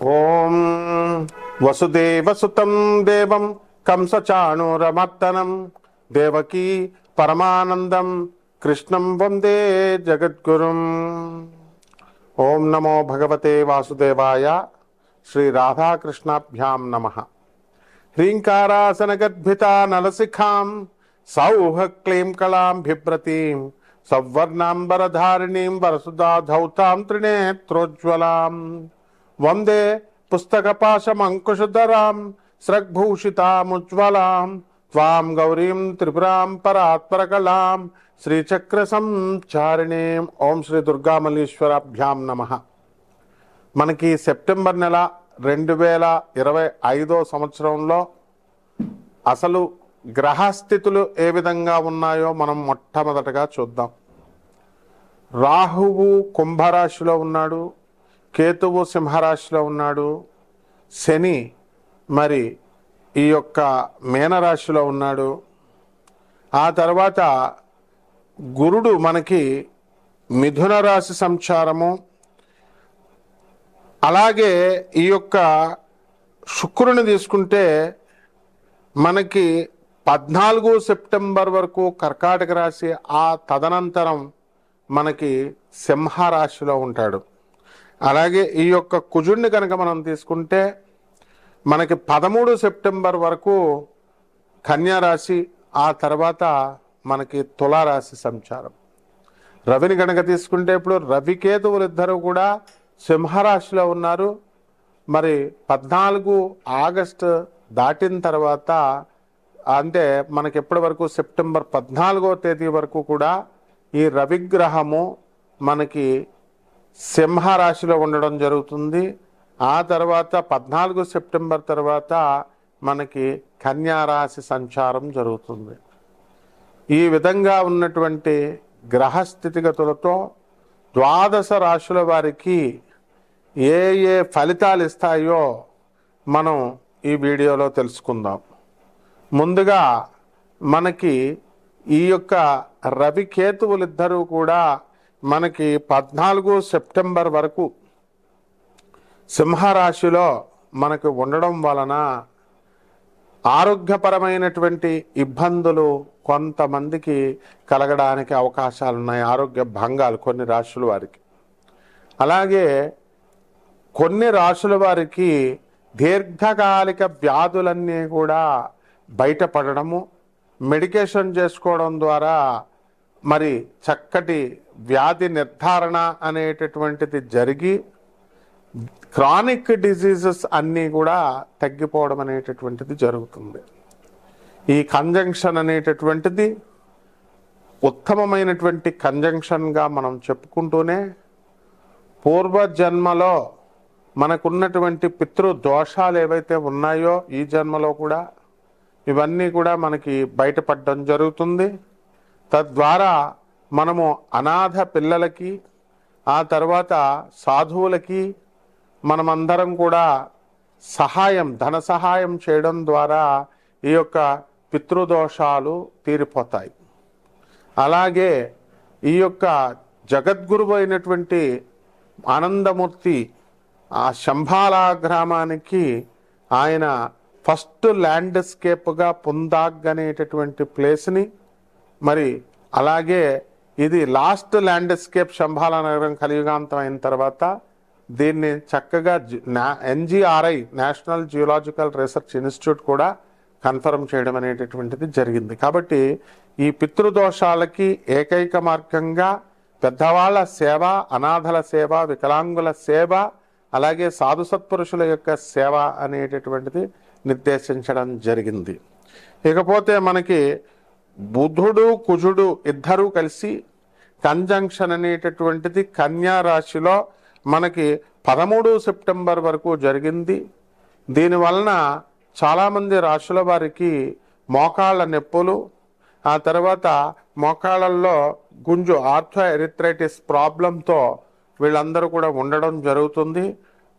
ఓం వసుదేవసుతం దేవం కంసచాణూరమర్దనం దేవకీ పరమానందం కృష్ణం వందే జగద్గురుం. ఓం నమో భగవతే వాసుదేవాయ. శ్రీ రాధాకృష్ణాభ్యాం నమః. హ్రీంకారాసనగద్భితా నలశిఖాం సౌహ క్లీం కళాం బిభ్రతీం సవర్ణాంబరధారిణీం వరసుధాధౌతాం త్రినేత్రోజ్వలాం వందే పుస్తకపాశమంకుశధరాం స్రగ్భూషితాముజ్వలాం త్వాం గౌరీం త్రిపురాం పరాత్పరకళాం శ్రీచక్ర సంచారిణీం. ఓం శ్రీ దుర్గామల్లీశ్వరాభ్యాం నమః. మనకి సెప్టెంబర్ నెల 2025 సంవత్సరంలో అసలు గ్రహస్థితులు ఏ విధంగా ఉన్నాయో మనం మొట్టమొదటగా చూద్దాం. రాహువు కుంభరాశిలో ఉన్నాడు, కేతువు సింహరాశిలో ఉన్నాడు, శని మరి ఈ యొక్క మీనరాశిలో ఉన్నాడు. ఆ తర్వాత గురుడు మనకి మిథున రాశి సంచారము, అలాగే ఈ యొక్క శుక్రుని తీసుకుంటే మనకి 14 సెప్టెంబర్ వరకు కర్కాటక రాశి, ఆ తదనంతరం మనకి సింహరాశిలో ఉంటాడు. అలాగే ఈ యొక్క కుజుడిని కనుక మనం తీసుకుంటే మనకి 13 సెప్టెంబర్ వరకు కన్యా రాశి, ఆ తర్వాత మనకి తులారాశి సంచారం. రవిని కనుక తీసుకుంటే ఇప్పుడు రవికేతువులు ఇద్దరు కూడా సింహరాశిలో ఉన్నారు. మరి 14 ఆగస్టు దాటిన తర్వాత అంటే మనకి ఎప్పటి వరకు సెప్టెంబర్ 14వ తేదీ వరకు కూడా ఈ రవిగ్రహము మనకి సింహరాశిలో ఉండడం జరుగుతుంది. ఆ తర్వాత 14 సెప్టెంబర్ తర్వాత మనకి కన్యారాశి సంచారం జరుగుతుంది. ఈ విధంగా ఉన్నటువంటి గ్రహస్థితిగతులతో 12 రాశుల వారికి ఏ ఏ ఫలితాలు ఇస్తాయో మనం ఈ వీడియోలో తెలుసుకుందాం. ముందుగా మనకి ఈ యొక్క రవికేతువులిద్దరూ కూడా మనకి 14 సెప్టెంబర్ వరకు సింహరాశిలో మనకు ఉండడం వలన ఆరోగ్యపరమైనటువంటి ఇబ్బందులు కొంతమందికి కలగడానికి అవకాశాలు ఉన్నాయి. ఆరోగ్య భంగాలు కొన్ని రాశుల వారికి. అలాగే కొన్ని రాశుల వారికి దీర్ఘకాలిక వ్యాధులన్నీ కూడా బయటపడడము, మెడికేషన్ చేసుకోవడం ద్వారా మరి చక్కటి వ్యాధి నిర్ధారణ అనేటటువంటిది జరిగి క్రానిక్ డిసీజెస్ అన్నీ కూడా తగ్గిపోవడం అనేటటువంటిది జరుగుతుంది. ఈ కంజంక్షన్ అనేటటువంటిది ఉత్తమమైనటువంటి కంజంక్షన్గా మనం చెప్పుకుంటూనే పూర్వజన్మలో మనకున్నటువంటి పితృ దోషాలు ఏవైతే ఉన్నాయో ఈ జన్మలో కూడా ఇవన్నీ కూడా మనకి బయటపడడం జరుగుతుంది. తద్వారా మనము అనాథ పిల్లలకి, ఆ తర్వాత సాధువులకి మనమందరం కూడా ధన సహాయం చేయడం ద్వారా ఈ యొక్క పితృదోషాలు తీరిపోతాయి. అలాగే ఈ యొక్క జగద్గురువు అయినటువంటి ఆనందమూర్తి ఆ శంభాల గ్రామానికి ఆయన ఫస్ట్ ల్యాండ్స్కేప్గా పుందాగ్ అనేటటువంటి ప్లేస్ని, మరి అలాగే ఇది లాస్ట్ ల్యాండ్స్కేప్ శంభాల నగరం కలియుగాంతం అయిన తర్వాత దీన్ని చక్కగా NGRI national geological research institute కూడా కన్ఫర్మ్ చేయడం అనేటటువంటిది జరిగింది. కాబట్టి ఈ పితృదోషాలకి ఏకైక మార్గంగా పెద్దవాళ్ళ సేవ, అనాథల సేవ, వికలాంగుల సేవ, అలాగే సాధు సత్పురుషుల యొక్క సేవ అనేటటువంటిది నిర్దేశించడం జరిగింది. ఇకపోతే మనకి బుధుడు కుజుడు ఇద్దరూ కలిసి కంజంక్షన్ అనేటటువంటిది కన్యా రాశిలో మనకి 13 సెప్టెంబర్ వరకు జరిగింది. దీనివలన చాలామంది రాశుల వారికి మోకాళ్ళ నొప్పులు, ఆ తర్వాత మోకాళ్ళల్లో గుంజు ఆర్థో ఎరిథ్రైటిస్ ప్రాబ్లంతో వీళ్ళందరూ కూడా ఉండడం జరుగుతుంది.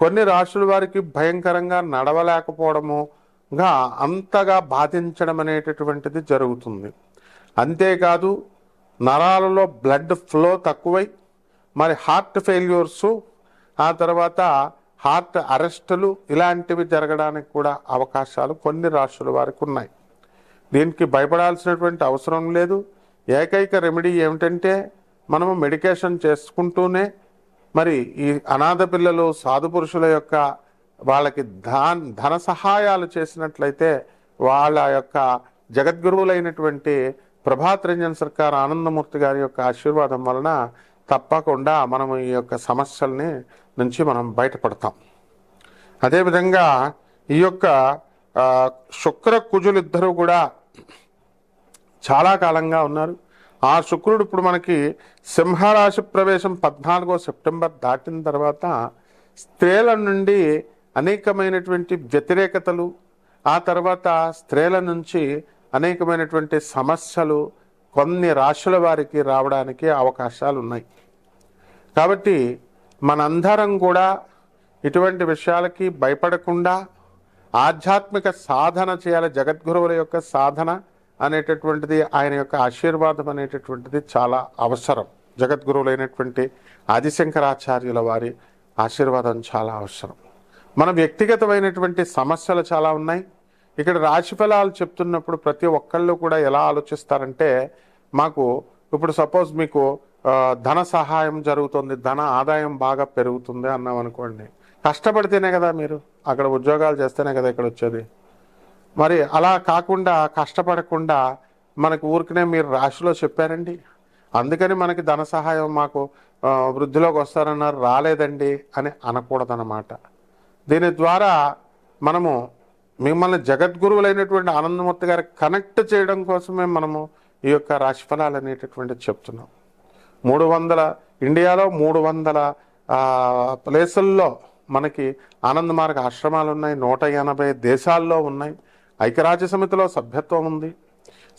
కొన్ని రాశుల వారికి భయంకరంగా నడవలేకపోవడముగా అంతగా బాధించడం అనేటటువంటిది జరుగుతుంది. అంతేకాదు నరాలలో బ్లడ్ ఫ్లో తక్కువై మరి హార్ట్ ఫెయిల్యూర్సు, ఆ తర్వాత హార్ట్ అరెస్టులు ఇలాంటివి జరగడానికి కూడా అవకాశాలు కొన్ని రాశుల వారికి ఉన్నాయి. దీనికి భయపడాల్సినటువంటి అవసరం లేదు. ఏకైక రెమెడీ ఏమిటంటే మనము మెడికేషన్ చేసుకుంటూనే మరి ఈ అనాథ పిల్లలు సాధు పురుషుల యొక్క వాళ్ళకి ధన సహాయాలు చేసినట్లయితే వాళ్ళ యొక్క జగద్గురువులైనటువంటి ప్రభాత్ రంజన్ సర్కార్ ఆనందమూర్తి గారి యొక్క ఆశీర్వాదం వలన తప్పకుండా మనం ఈ యొక్క సమస్యల్ని నుంచి మనం బయటపడతాం. అదేవిధంగా ఈ యొక్క శుక్ర కుజులు ఇద్దరు కూడా చాలా కాలంగా ఉన్నారు. ఆ శుక్రుడు ఇప్పుడు మనకి సింహరాశి ప్రవేశం 14 సెప్టెంబర్ దాటిన తర్వాత స్త్రీల నుండి అనేకమైనటువంటి వ్యతిరేకతలు, ఆ తర్వాత స్త్రీల నుంచి అనేకమైనటువంటి సమస్యలు కొన్ని రాశుల వారికి రావడానికి అవకాశాలు ఉన్నాయి. కాబట్టి మనందరం కూడా ఇటువంటి విషయాలకి భయపడకుండా ఆధ్యాత్మిక సాధన చేయాలి. జగద్గురువుల యొక్క సాధన అనేటటువంటిది, ఆయన యొక్క ఆశీర్వాదం అనేటటువంటిది చాలా అవసరం. జగద్గురువులైనటువంటి ఆదిశంకరాచార్యుల వారి ఆశీర్వాదం చాలా అవసరం. మన వ్యక్తిగతమైనటువంటి సమస్యలు చాలా ఉన్నాయి. ఇక్కడ రాశి ఫలాలు చెప్తున్నప్పుడు ప్రతి ఒక్కళ్ళు కూడా ఎలా ఆలోచిస్తారంటే, మాకు ఇప్పుడు సపోజ్ మీకు ధన సహాయం జరుగుతుంది, ధన ఆదాయం బాగా పెరుగుతుంది అన్నాం అనుకోండి, కష్టపడితేనే కదా, మీరు అక్కడ ఉద్యోగాలు చేస్తేనే కదా ఇక్కడ వచ్చేది. మరి అలా కాకుండా కష్టపడకుండా మనకు ఊరికనే మీరు రాశిలో చెప్పారండి, అందుకని మనకి ధన సహాయం మాకు వృద్ధిలోకి వస్తారన్నారు, రాలేదండి అని అనకూడదన్నమాట. దీని ద్వారా మనము మిమ్మల్ని జగద్గురువులైనటువంటి ఆనందమూర్తి గారికి కనెక్ట్ చేయడం కోసమే మనము ఈ యొక్క రాశిఫలాలు అనేటటువంటిది చెప్తున్నాం. 300 ఇండియాలో 300 ప్లేసుల్లో మనకి ఆనంద మార్గ ఆశ్రమాలు ఉన్నాయి. 180 దేశాల్లో ఉన్నాయి. ఐక్యరాజ్య సమితిలో సభ్యత్వం ఉంది.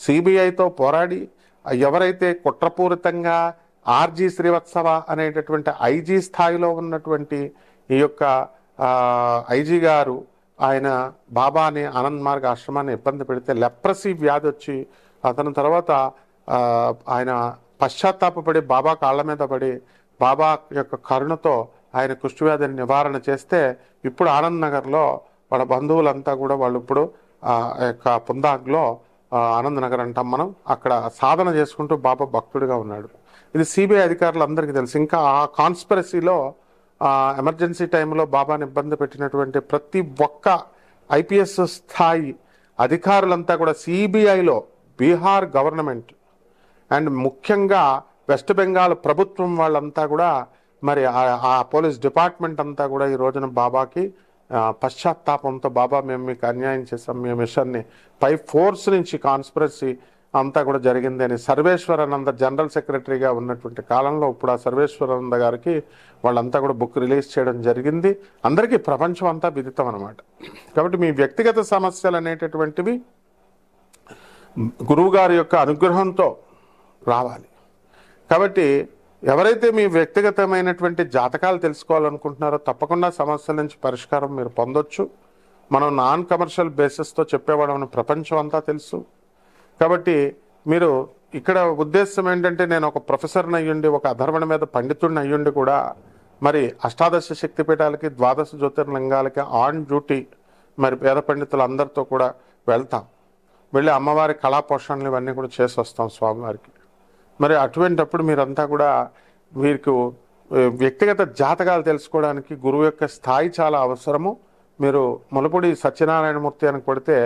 సిబిఐతో పోరాడి ఎవరైతే కుట్రపూరితంగా ఆర్జీ శ్రీవత్సవ అనేటటువంటి ఐజీ స్థాయిలో ఉన్నటువంటి ఈ యొక్క ఐజీ గారు ఆయన బాబాని ఆనంద్ మార్గ ఆశ్రమాన్ని ఇబ్బంది పెడితే లెప్రసీ వ్యాధి వచ్చి అతని తర్వాత ఆయన పశ్చాత్తాపడి బాబా కాళ్ళ మీద పడి బాబా యొక్క కరుణతో ఆయన కుష్ఠవ్యాధిని నివారణ చేస్తే ఇప్పుడు ఆనంద్ నగర్లో వాళ్ళ బంధువులంతా కూడా వాళ్ళు ఇప్పుడు యొక్క పుందాగ్లో ఆనంద్ నగర్ అంటాం మనం, అక్కడ సాధన చేసుకుంటూ బాబా భక్తుడిగా ఉన్నాడు. ఇది సిబిఐ అధికారులందరికీ తెలుసు. ఇంకా ఆ కాన్స్పిరసీలో ఎమర్జెన్సీ టైంలో బాబాని ఇబ్బంది పెట్టినటువంటి ప్రతి ఒక్క ఐపీఎస్ స్థాయి అధికారులంతా కూడా సిబిఐలో బీహార్ గవర్నమెంట్ అండ్ ముఖ్యంగా వెస్ట్ బెంగాల్ ప్రభుత్వం వాళ్ళంతా కూడా మరి ఆ పోలీస్ డిపార్ట్మెంట్ అంతా కూడా ఈ రోజున బాబాకి పశ్చాత్తాపంతో బాబా మేము మీకు అన్యాయం చేసాం, మీ మిషన్ని పై ఫోర్స్ నుంచి కాన్స్పిరసీ అంతా కూడా జరిగింది అని సర్వేశ్వరానంద జనరల్ సెక్రటరీగా ఉన్నటువంటి కాలంలో ఇప్పుడు ఆ సర్వేశ్వరానంద గారికి వాళ్ళంతా కూడా బుక్ రిలీజ్ చేయడం జరిగింది. అందరికీ ప్రపంచం అంతా విదితం అనమాట. కాబట్టి మీ వ్యక్తిగత సమస్యలు అనేటటువంటివి గురువు గారి యొక్క అనుగ్రహంతో రావాలి. కాబట్టి ఎవరైతే మీ వ్యక్తిగతమైనటువంటి జాతకాలు తెలుసుకోవాలనుకుంటున్నారో తప్పకుండా సమస్యల నుంచి పరిష్కారం మీరు పొందొచ్చు. మనం నాన్ కమర్షియల్ బేసిస్తో చెప్పేవాళ్ళని ప్రపంచం అంతా తెలుసు. కాబట్టి మీరు ఇక్కడ ఉద్దేశం ఏంటంటే, నేను ఒక ప్రొఫెసర్ని అయ్యుండి ఒక అధర్వణ మీద పండితుడిని అయ్యుండి కూడా మరి అష్టాదశ శక్తిపీఠాలకి 12 జ్యోతిర్లింగాలకి ఆన్ డ్యూటీ మరి పేద పండితులందరితో కూడా వెళ్తాం, వెళ్ళి అమ్మవారి కళాపోషణలు ఇవన్నీ కూడా చేసి వస్తాం స్వామివారికి. మరి అటువంటిప్పుడు మీరంతా కూడా వీరికి వ్యక్తిగత జాతకాలు తెలుసుకోవడానికి గురువు యొక్క స్థాయి చాలా అవసరము. మీరు ములపూడి సత్యనారాయణమూర్తి అని కొడితే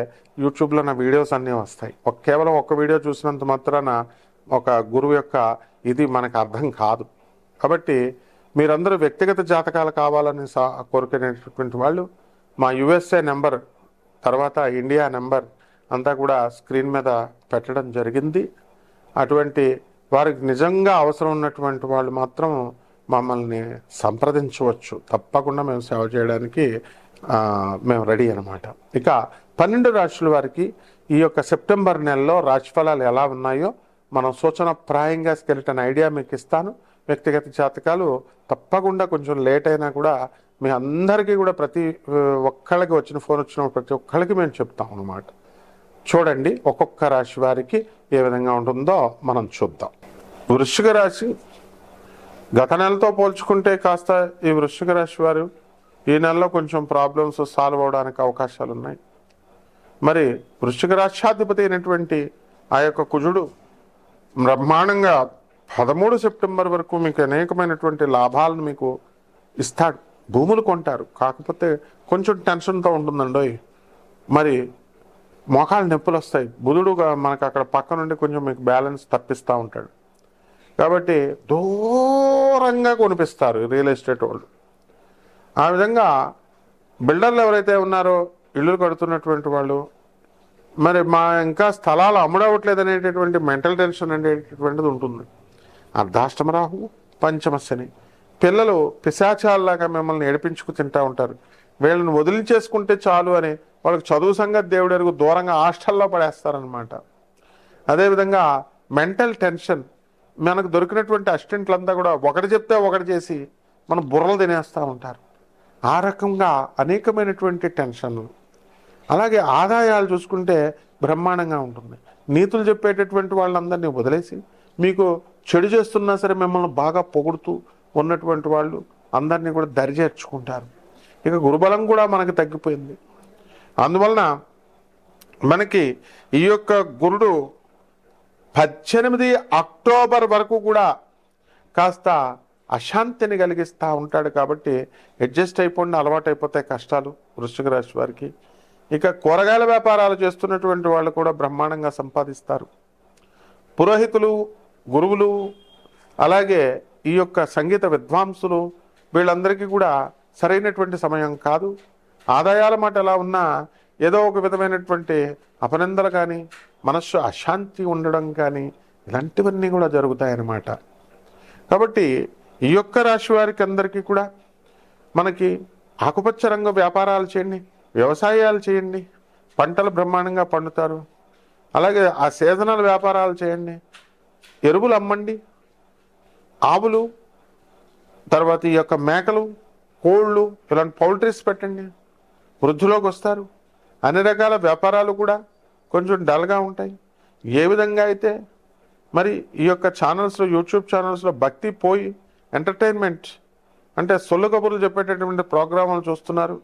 యూట్యూబ్లో నా వీడియోస్ అన్నీ వస్తాయి. కేవలం ఒక్క వీడియో చూసినంత మాత్రాన ఒక గురువు యొక్క ఇది మనకు అర్థం కాదు. కాబట్టి మీరందరూ వ్యక్తిగత జాతకాలు కావాలని కోరుకునేటటువంటి వాళ్ళు మా యుఎస్ఏ నెంబర్ తర్వాత ఇండియా నెంబర్ అంతా కూడా స్క్రీన్ మీద పెట్టడం జరిగింది. అటువంటి వారికి నిజంగా అవసరం ఉన్నటువంటి వాళ్ళు మాత్రం మమ్మల్ని సంప్రదించవచ్చు. తప్పకుండా మేము సేవ చేయడానికి మేము రెడీ అనమాట. ఇక 12 రాశుల వారికి ఈ యొక్క సెప్టెంబర్ నెలలో రాశిఫలాలు ఎలా ఉన్నాయో మనం సూచనప్రాయంగా స్కెలిటన్ ఐడియా మీకు ఇస్తాను. వ్యక్తిగత జాతకాలు తప్పకుండా కొంచెం లేట్ అయినా కూడా మీ అందరికీ కూడా ప్రతి ఒక్కళ్ళకి ఫోన్ వచ్చిన ప్రతి ఒక్కళ్ళకి మేము చెప్తాం అనమాట. చూడండి ఒక్కొక్క రాశి వారికి ఏ విధంగా ఉంటుందో మనం చూద్దాం. వృశ్చిక రాశి గత నెలతో పోల్చుకుంటే కాస్త ఈ వృశ్చిక రాశి వారు ఈ నెలలో కొంచెం ప్రాబ్లమ్స్ సాల్వ్ అవడానికి అవకాశాలు ఉన్నాయి. మరి వృశ్చిక రాష్ట్రాధిపతి అయినటువంటి ఆ యొక్క కుజుడు బ్రహ్మాండంగా 13 సెప్టెంబర్ వరకు మీకు అనేకమైనటువంటి లాభాలను మీకు ఇస్తాడు. భూములు కొంటారు, కాకపోతే కొంచెం టెన్షన్తో ఉంటుందండి. మరి మోకాలు నొప్పులు వస్తాయి. బుధుడు మనకు అక్కడ పక్క నుండి కొంచెం మీకు బ్యాలెన్స్ తప్పిస్తూ ఉంటాడు. కాబట్టి దూరంగా కొనిపిస్తారు రియల్ ఎస్టేట్ వాళ్ళు. ఆ విధంగా బిల్డర్లు ఎవరైతే ఉన్నారో ఇళ్ళు కడుతున్నటువంటి వాళ్ళు, మరి ఇంకా స్థలాలు అమ్ముడవట్లేదు అనేటటువంటి మెంటల్ టెన్షన్ అనేటటువంటిది ఉంటుంది. అర్ధాష్టమ రాహు, పంచమ శని, పిల్లలు పిశాచాలలాగా మిమ్మల్ని ఏడిపించుకు తింటూ ఉంటారు. వీళ్ళని వదిలించేసుకుంటే చాలు అని వాళ్ళకి చదువు సంగతి దేవుడు ఎరుగు దూరంగా హాస్టల్లో పడేస్తారనమాట. అదేవిధంగా మెంటల్ టెన్షన్, మనకు దొరికినటువంటి అసిస్టెంట్లంతా కూడా ఒకటి చెప్తే ఒకటి చేసి మన బుర్రలు తినేస్తూ ఉంటారు. ఆ రకంగా అనేకమైనటువంటి టెన్షన్లు. అలాగే ఆదాయాలు చూసుకుంటే బ్రహ్మాండంగా ఉంటుంది. నీతులు చెప్పేటటువంటి వాళ్ళందరినీ వదిలేసి మీకు చెడు చేస్తున్నా సరే మిమ్మల్ని బాగా పొగుడుతూ ఉన్నటువంటి వాళ్ళు అందరినీ కూడా దరిచేర్చుకుంటారు. ఇక గురుబలం కూడా మనకి తగ్గిపోయింది. అందువలన మనకి ఈ యొక్క గురుడు 18 అక్టోబర్ వరకు కూడా కాస్త అశాంతిని కలిగిస్తూ ఉంటాడు. కాబట్టి అడ్జస్ట్ అయిపోండి, అలవాటు అయిపోతాయి కష్టాలు వృశ్చిక రాశి వారికి. ఇక కూరగాయల వ్యాపారాలు చేస్తున్నటువంటి వాళ్ళు కూడా బ్రహ్మాండంగా సంపాదిస్తారు. పురోహితులు, గురువులు, అలాగే ఈ యొక్క సంగీత విద్వాంసులు, వీళ్ళందరికీ కూడా సరైనటువంటి సమయం కాదు. ఆదాయాల మాట ఎలా ఉన్నా ఏదో ఒక విధమైనటువంటి అపనిందలు కానీ, మనస్సు అశాంతి ఉండడం కానీ, ఇలాంటివన్నీ కూడా జరుగుతాయన్నమాట. కాబట్టి ఈ యొక్క రాశి వారికి అందరికీ కూడా మనకి ఆకుపచ్చ రంగు వ్యాపారాలు చేయండి, వ్యవసాయాలు చేయండి, పంటలు బ్రహ్మాండంగా పండుతారు. అలాగే ఆ సీజనల్ వ్యాపారాలు చేయండి, ఎరువులు అమ్మండి, ఆవులు, తర్వాత ఈ యొక్క మేకలు, కోళ్ళు, ఇలాంటి పౌల్ట్రీస్ పెట్టండి, వృద్ధిలోకి వస్తారు. అన్ని రకాల వ్యాపారాలు కూడా కొంచెం డల్గా ఉంటాయి. ఏ విధంగా అయితే మరి ఈ యొక్క ఛానల్స్లో, యూట్యూబ్ ఛానల్స్లో భక్తి పోయి ఎంటర్టైన్మెంట్ అంటే సొల్లు కబుర్లు చెప్పేటటువంటి ప్రోగ్రాములు చూస్తున్నారు,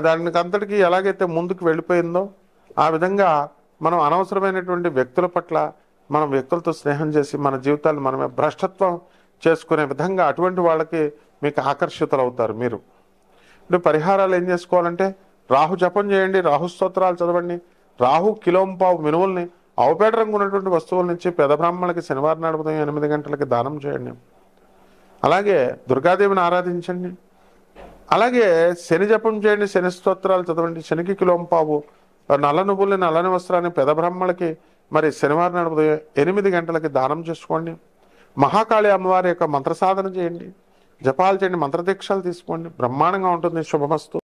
దానికి అంతటికీ ఎలాగైతే ముందుకు వెళ్ళిపోయిందో ఆ విధంగా మనం అనవసరమైనటువంటి వ్యక్తుల పట్ల మనం వ్యక్తులతో స్నేహం చేసి మన జీవితాలు మనమే భ్రష్టత్వం చేసుకునే విధంగా అటువంటి వాళ్ళకి మీకు ఆకర్షితులు అవుతారు. మీరు ఇప్పుడు పరిహారాలు ఏం చేసుకోవాలంటే రాహు జపం చేయండి, రాహు స్తోత్రాలు చదవండి, రాహు కిలోంపావు మినుముల్ని ఆవుపేట రంగు ఉన్నటువంటి వస్తువుల నుంచి పేద బ్రాహ్మణులకి శనివారం నాడు ఉదయం 8 గంటలకి దానం చేయండి. అలాగే దుర్గాదేవిని ఆరాధించండి. అలాగే శని జపం చేయండి, శని స్తోత్రాలు చదవండి, శనికి కిలోంపావు నల్ల నువ్వుల్ని, నల్లని వస్త్రాన్ని పేద బ్రాహ్మణులకి మరి శనివారం నాడు ఉదయం 8 గంటలకి దానం చేసుకోండి. మహాకాళి అమ్మవారి యొక్క మంత్ర సాధన చేయండి, జపాలు చేయండి, మంత్రదీక్షలు తీసుకోండి. బ్రహ్మాండంగా ఉంటుంది. శుభమస్తు.